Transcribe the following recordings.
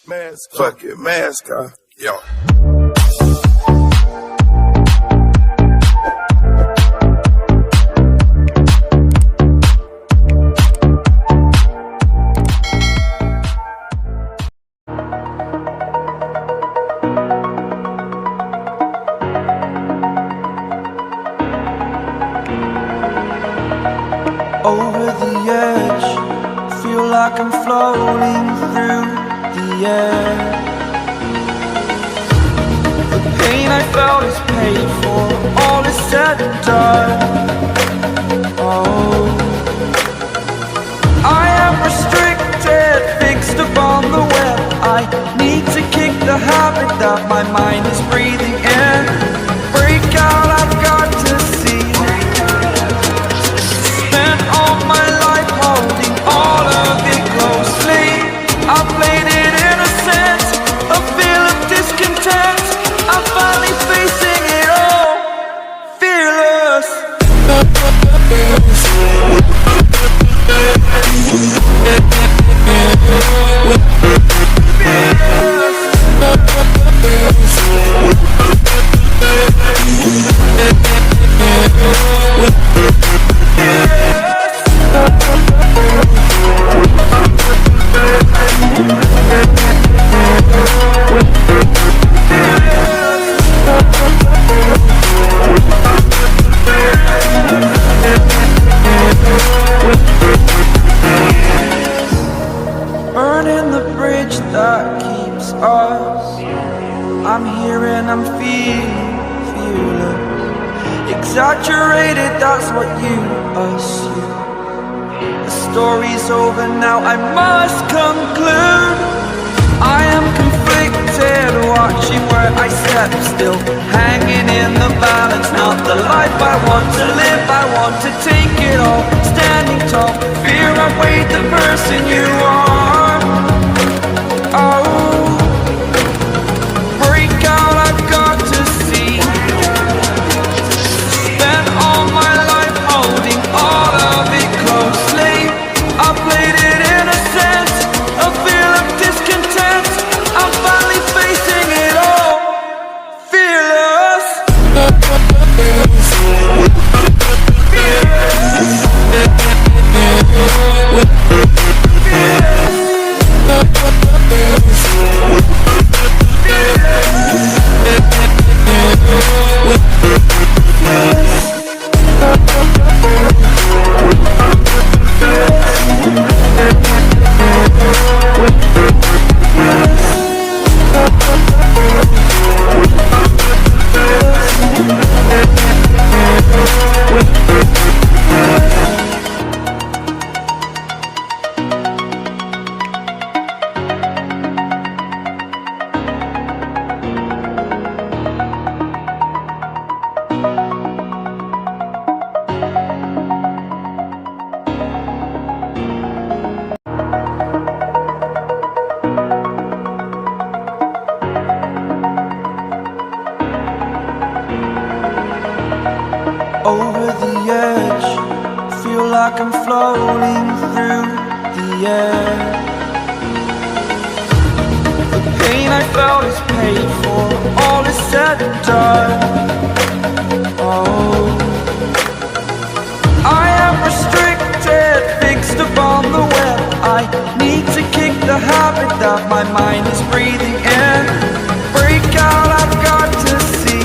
Mask, fuck it, mask off. Yo. Over the edge, feel like I'm floating through the air. The pain I felt is paid for, all is said and done. Oh, I am restricted, fixed upon the web. I need to kick the habit that my mind is breathing in. Break out, I've got to see. My life holding all of it closely. I played it innocent, a feel of discontent. I'm finally facing it all, fearless. Burning the bridge that keeps us. I'm here and I'm feeling fearless. Exaggerated, that's what you assume. The story's over now, I must conclude. I am conflicted, watching where I step still, hanging in the balance. Not the life I want to live, I want to take it all. Standing tall, fear I've weighed the person you are. Oh, break out, I've got to see. Spent all my life holding all of it closely. I played it innocent, a feel of discontent. I'm finally facing it all, fearless. Over the edge, feel like I'm floating through the air. The pain I felt is paid for, all is said and done. Oh, I am restricted, fixed upon the web. I need to kick the habit that my mind is breathing in. Break out, I've got to see.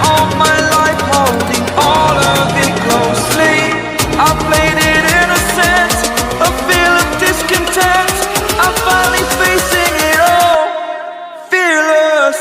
All my life holding all of it closely. I played it innocent, a feel of discontent. I'm finally facing it all, fearless.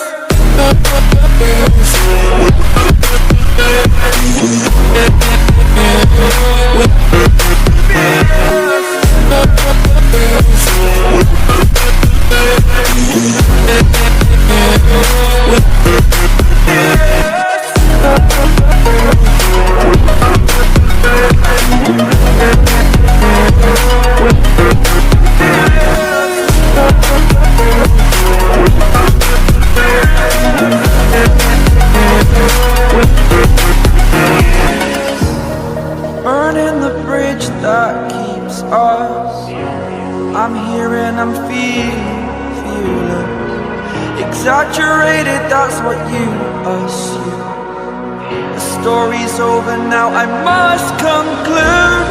wondering I'm fearless. Exaggerated, that's what you assume. The story's over now, I must conclude.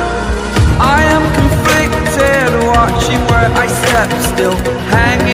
I am conflicted, watching where I step still, hanging